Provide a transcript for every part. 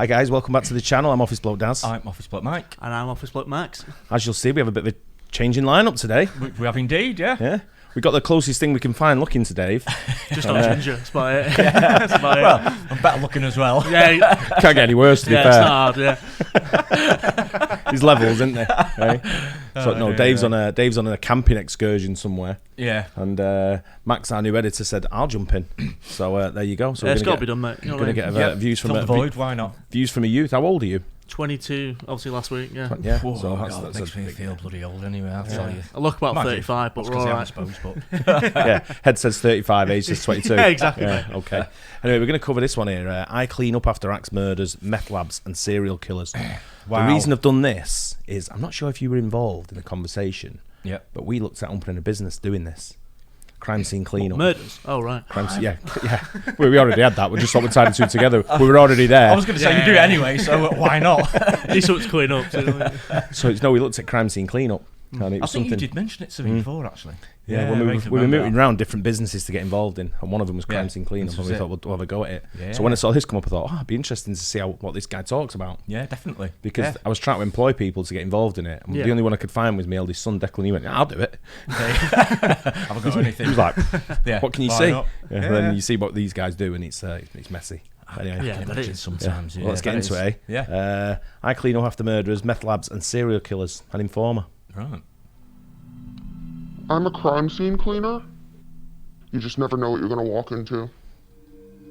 Hi guys, welcome back to the channel. I'm Office Bloke Daz. I'm Office Bloke Mike. And I'm Office Bloke Max. As you'll see, we have a bit of a change in lineup today. We have indeed, yeah. Yeah. We got the closest thing we can find looking to Dave. Just on ginger, that's about it. That's about well, I'm better looking as well. Yeah, Can't get any worse, to be fair. it's not hard, There's levels, isn't there? Right? So Oh, no, dear, Dave's on a camping excursion somewhere. Yeah. And Max, our new editor, said I'll jump in. So there you go. So it's got to be done, mate. We're going to get views from Fill the void, why not? Views from a youth. How old are you? 22, obviously last week, yeah. Yeah. Whoa, so God, makes me feel bloody old anyway, I'll tell you. I look about 35, but we're all right. I suppose, but yeah, head says 35, age says 22. Yeah, exactly. Yeah, okay. Anyway, we're going to cover this one here. I clean up after axe murders, meth labs, and serial killers. Wow. The reason I've done this is I'm not sure if you were involved in the conversation. Yeah. But we looked at opening a business doing this. Crime scene cleanup. Murders? Oh, right. Crime scene, yeah. Well, we already had that. We just thought we'd tie the two together. We were already there. I was going to say, you do it anyway, so why not? At least it's clean up. So we looked at crime scene cleanup. And it I was think you something. did mention it to me before, actually. Yeah, when we were moving around different businesses to get involved in, and one of them was crime scene cleanup, and we thought we'll have a go at it. Yeah. So when I saw this come up, I thought, it'd be interesting to see what this guy talks about. Yeah, definitely. Because I was trying to employ people to get involved in it, and the only one I could find was my eldest son, Declan. He went, I'll do it. Haven't got anything. He was like, yeah, what can you see? Yeah. And then you see what these guys do, and it's messy. Anyway, Yeah, but it is sometimes. Well, let's get into it, eh? Yeah. I clean up after murderers, meth labs, and serial killers, and informer. Right. I'm a crime scene cleaner. You just never know what you're going to walk into.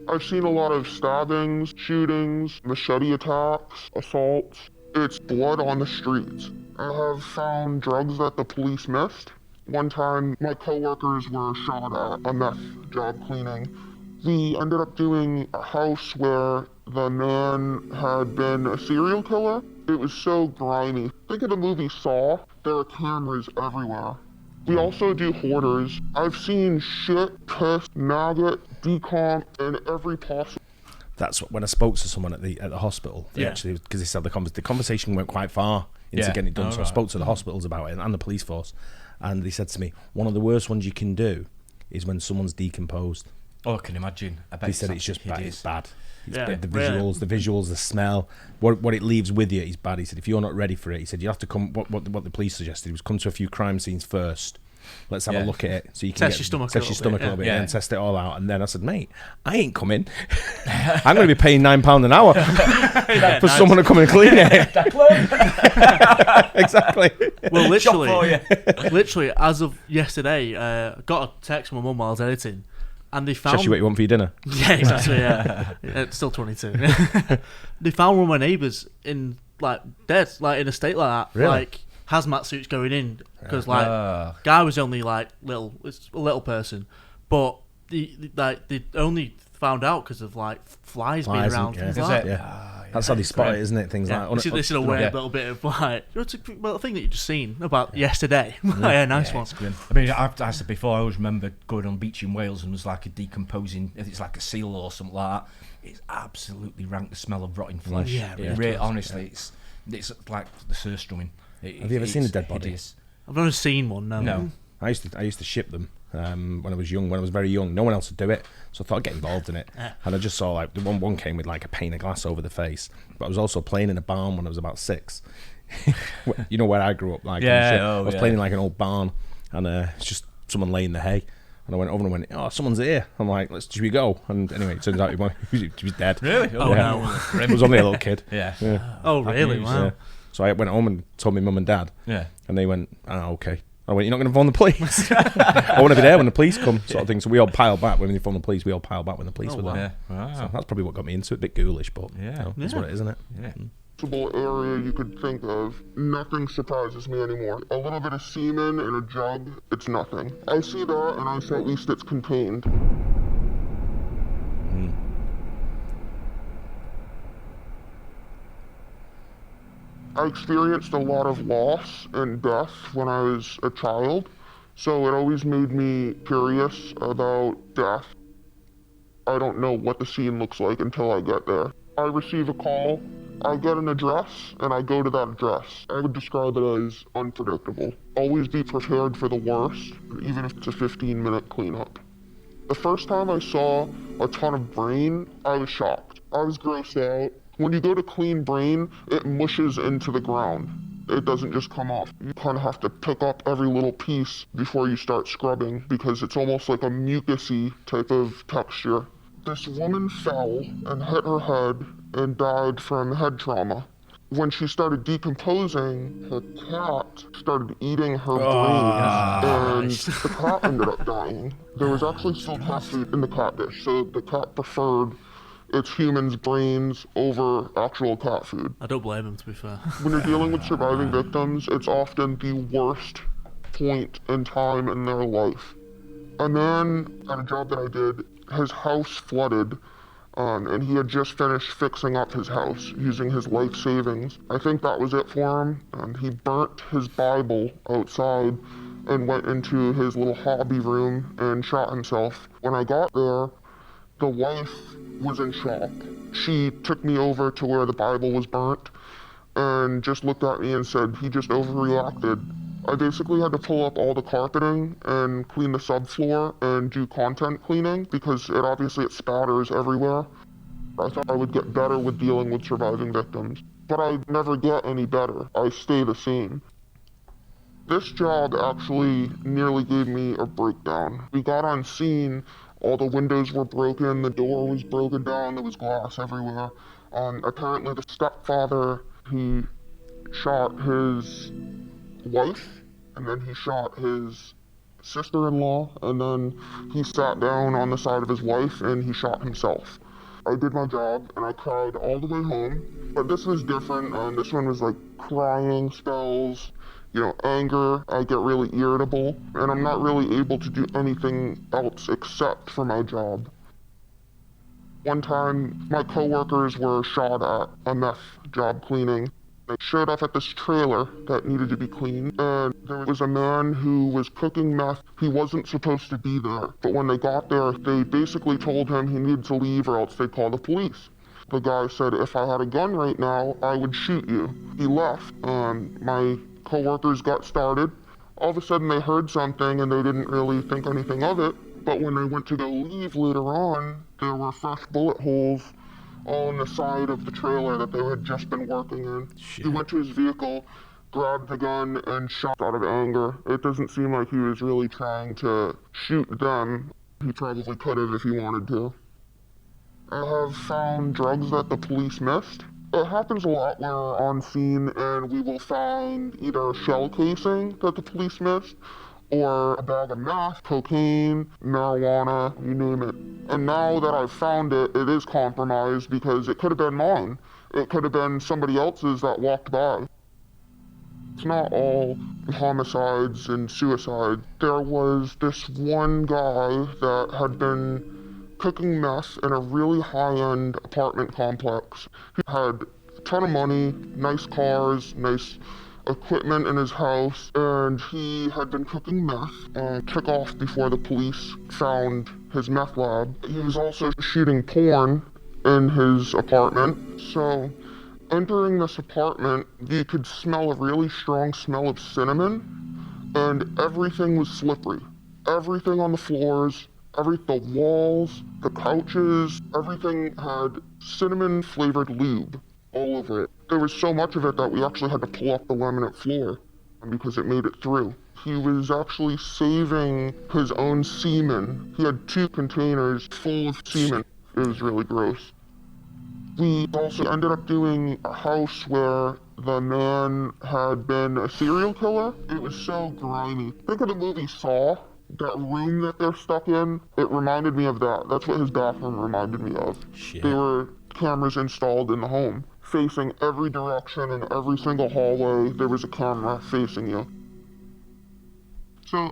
I've seen a lot of stabbings, shootings, machete attacks, assaults. It's blood on the streets. I have found drugs that the police missed. One time, my coworkers were shot at a meth job cleaning. We ended up doing a house where the man had been a serial killer. It was so grimy. Think of the movie Saw. There are cameras everywhere. We also do hoarders. I've seen shit, piss, maggot, decomp, and every possible. That's when I spoke to someone at the hospital. Actually, because they said the conversation went quite far into getting it done. So I spoke to the hospitals about it and the police force, and they said to me, one of the worst ones you can do is when someone's decomposed. Oh, I can imagine. I bet They said it's just bad. It's bad. The visuals, the smell, what it leaves with you is bad. He said if you're not ready for it, he said you have to come. What the police suggested was come to a few crime scenes first. Let's have a look at it so you can test your stomach a little bit and test it all out. And then I said, mate, I ain't coming. I'm going to be paying £9 an hour for someone to come and clean it. Exactly. Well, literally, as of yesterday, got a text from my mum while I was editing. And they found... Just what you want for your dinner. Yeah, exactly, yeah. It's still 22. They found one of my neighbours in, dead, in a state like that. Really? Hazmat suits going in. Because, guy was only, a little person. But they only found out because of, flies being around. Yeah. Things like that. Yeah. That's how they spot it, isn't it? Things like... They should have wear a little bit of, the thing that you just seen about yesterday. Yeah, nice one. I mean, I said before, I always remember going on beach in Wales and was a decomposing, if it's like a seal or something like that. It's absolutely rank, the smell of rotting flesh. Yeah, honestly, it's like the surstrumming. Have you ever seen a dead body? I've never seen one, No. I used to ship them when I was young. When I was very young, no one else would do it, so I thought I'd get involved in it. And I just saw the one came with a pane of glass over the face. But I was also playing in a barn when I was about 6. You know where I grew up, I was playing in an old barn, and it's just someone laying the hay. And I went over and went, oh, someone's here. I'm like, should we go? And anyway, it turns out he was dead. Really? Oh, no. It was only a little kid. Yeah. Oh, really? Wow. Yeah. So I went home and told my mum and dad. Yeah. And they went, okay. I went, you're not going to phone the police? I want to be there when the police come, sort of thing. So we all piled back when they phoned the police. We all piled back when the police were there. Yeah. Wow. So that's probably what got me into it. A bit ghoulish, but that's what it is, isn't it? Yeah. Area you could think of. Nothing surprises me anymore. A little bit of semen in a jug, it's nothing. I see that and I say at least it's contained. I experienced a lot of loss and death when I was a child, so it always made me curious about death. I don't know what the scene looks like until I get there. I receive a call, I get an address, and I go to that address. I would describe it as unpredictable. Always be prepared for the worst, even if it's a 15-minute cleanup. The first time I saw a ton of brain, I was shocked. I was grossed out. When you go to clean brain, it mushes into the ground. It doesn't just come off. You kind of have to pick up every little piece before you start scrubbing because it's almost like a mucusy type of texture. This woman fell and hit her head and died from head trauma. When she started decomposing, her cat started eating her brains, and the cat ended up dying. There was actually still cat food in the cat dish, so the cat preferred its humans' brains over actual cat food. I don't blame him, to be fair. When you're dealing with surviving victims, it's often the worst point in time in their life. A man at a job that I did, his house flooded, and he had just finished fixing up his house using his life savings. I think that was it for him, and he burnt his Bible outside and went into his little hobby room and shot himself. When I got there, the wife was in shock. She took me over to where the Bible was burnt and just looked at me and said, "He just overreacted." I basically had to pull up all the carpeting and clean the subfloor and do content cleaning because it spatters everywhere. I thought I would get better with dealing with surviving victims, but I never get any better. I stay the same. This job actually nearly gave me a breakdown. We got on scene, all the windows were broken, the door was broken down, there was glass everywhere. Apparently the stepfather, he shot his wife, and then he shot his sister-in-law, and then he sat down on the side of his wife and he shot himself. I did my job and I cried all the way home, but this was different, and this one was like crying spells, anger. I get really irritable, and I'm not really able to do anything else except for my job. One time, my coworkers were shot at a meth job cleaning. They showed up at this trailer that needed to be cleaned, and there was a man who was cooking meth. He wasn't supposed to be there, but when they got there, they basically told him he needed to leave or else they'd call the police. The guy said, "If I had a gun right now, I would shoot you." He left, and my coworkers got started. All of a sudden, they heard something, and they didn't really think anything of it, but when they went to go leave later on, there were fresh bullet holes all on the side of the trailer that they had just been working in. Shit. He went to his vehicle, grabbed the gun, and shot out of anger. It doesn't seem like he was really trying to shoot them. He probably could have if he wanted to. I have found drugs that the police missed. It happens a lot when we're on scene and we will find either a shell casing that the police missed, or a bag of meth, cocaine, marijuana, you name it. And now that I've found it, it is compromised because it could have been mine. It could have been somebody else's that walked by. It's not all homicides and suicide. There was this one guy that had been cooking meth in a really high-end apartment complex. He had a ton of money, nice cars, nice equipment in his house, and he had been cooking meth and took off before the police found his meth lab. He was also shooting porn in his apartment. So entering this apartment, you could smell a really strong smell of cinnamon, and everything was slippery. Everything on the floors, the walls, the couches, everything had cinnamon-flavored lube all over it. There was so much of it that we actually had to pull up the laminate floor because it made it through. He was actually saving his own semen. He had 2 containers full of semen. It was really gross. We also ended up doing a house where the man had been a serial killer. It was so grimy. Think of the movie Saw. That room that they're stuck in, it reminded me of that. That's what his bathroom reminded me of. Shit. There were cameras installed in the home. Facing every direction and every single hallway, there was a camera facing you. So,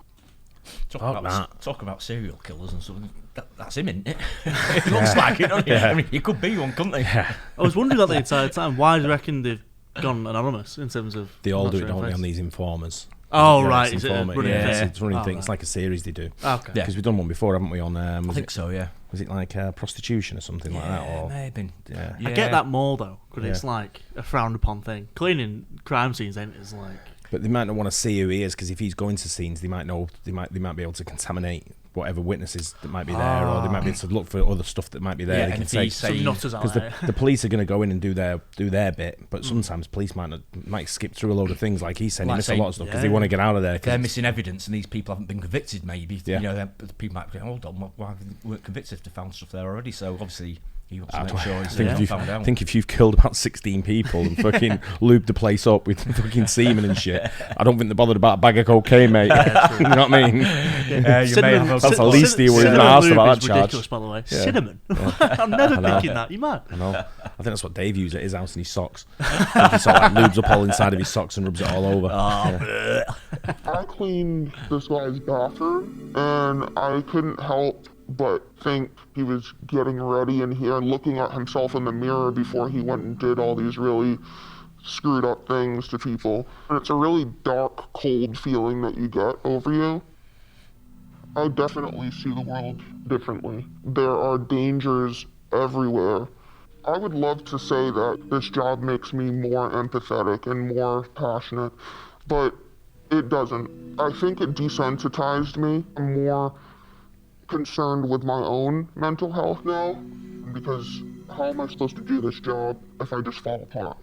talk about serial killers and something. That's him, isn't it? It looks like it, doesn't it? Yeah. I mean, he could be one, couldn't he? Yeah. I was wondering that the entire time. Why do you reckon they've gone anonymous in terms of... They all do it, don't they, on these informers? Oh, right. It's a running thing. It's a running thing. It's like a series they do. Okay. Because we've done one before, haven't we, on... I think so, yeah. Was it like prostitution or something like that? Or maybe. Yeah. I get that more, though, because it's like a frowned upon thing. Cleaning crime scenes, ain't it? It's like... But they might not want to see who he is, because if he's going to scenes, they might know, they might be able to contaminate whatever witnesses that might be there, or they might be able to look for other stuff that might be there. They can say some nutters out there. The police are going to go in and do their bit, but sometimes police might skip through a load of things, like he's saying, he missed a lot of stuff because they want to get out of there. They're missing evidence, and these people haven't been convicted. Maybe you know, people might go, hold on, why weren't convicted if they found stuff there already? So obviously. You got to make sure I think if you've killed about 16 people and fucking lubed the place up with fucking semen and shit, I don't think they're bothered about a bag of cocaine, mate. You know what I mean? You may have that's the least you were asked about that charge. Ridiculous, by the way. Cinnamon. I'm never thinking that. You mad? I know. I think that's what Dave used at his house in his socks. He sort of lubes up all inside of his socks and rubs it all over. I cleaned this guy's bathroom, and I couldn't help but think he was getting ready in here and looking at himself in the mirror before he went and did all these really screwed up things to people. And it's a really dark, cold feeling that you get over you. I definitely see the world differently. There are dangers everywhere. I would love to say that this job makes me more empathetic and more passionate, but it doesn't. I think it desensitized me. I'm more concerned with my own mental health now, because how am I supposed to do this job if I just fall apart?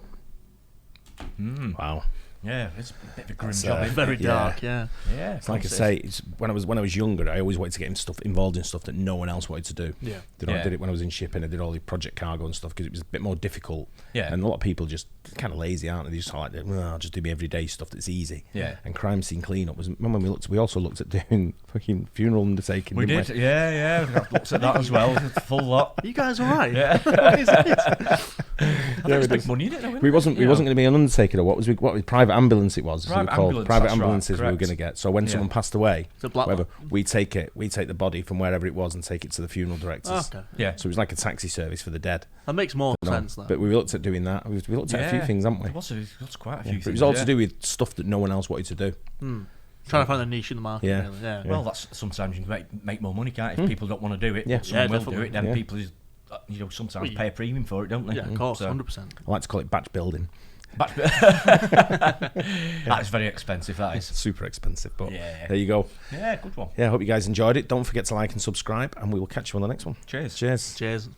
Wow. Yeah, it's a bit of a grim job. Very dark, yeah. It's like I say, when I was younger, I always wanted to get involved in stuff that no one else wanted to do. Yeah. I did it when I was in shipping. I did all the project cargo and stuff because it was a bit more difficult. Yeah. And a lot of people just kind of lazy, aren't they? They just like, I'll just do my everyday stuff that's easy. Yeah. And crime scene cleanup was. Remember when we also looked at doing fucking funeral undertaking. We did. Yeah. We looked at that as well. Full lot. Are you guys all right? Yeah. What is it? I think it's big money, isn't it? We wasn't going to be an undertaker, or what was private ambulance it was. Private ambulances we were going to get. So when someone passed away, whatever, we take the body from wherever it was and take it to the funeral directors. Okay. Yeah. So it was like a taxi service for the dead. That makes more sense. But we looked at doing that. We looked at a few things, haven't we? It was quite a few things. But it was all to do with stuff that no one else wanted to do. Trying to find a niche in the market. Yeah. Really. Yeah. Well, that's sometimes you can make more money, can't you? If people don't want to do it, but someone will do it. Then people, sometimes pay a premium for it, don't they? Yeah, of course, 100%. I like to call it batch building. That is very expensive, that is. Super expensive, but there you go. Yeah, good one. Yeah, I hope you guys enjoyed it. Don't forget to like and subscribe, and we will catch you on the next one. Cheers. Cheers.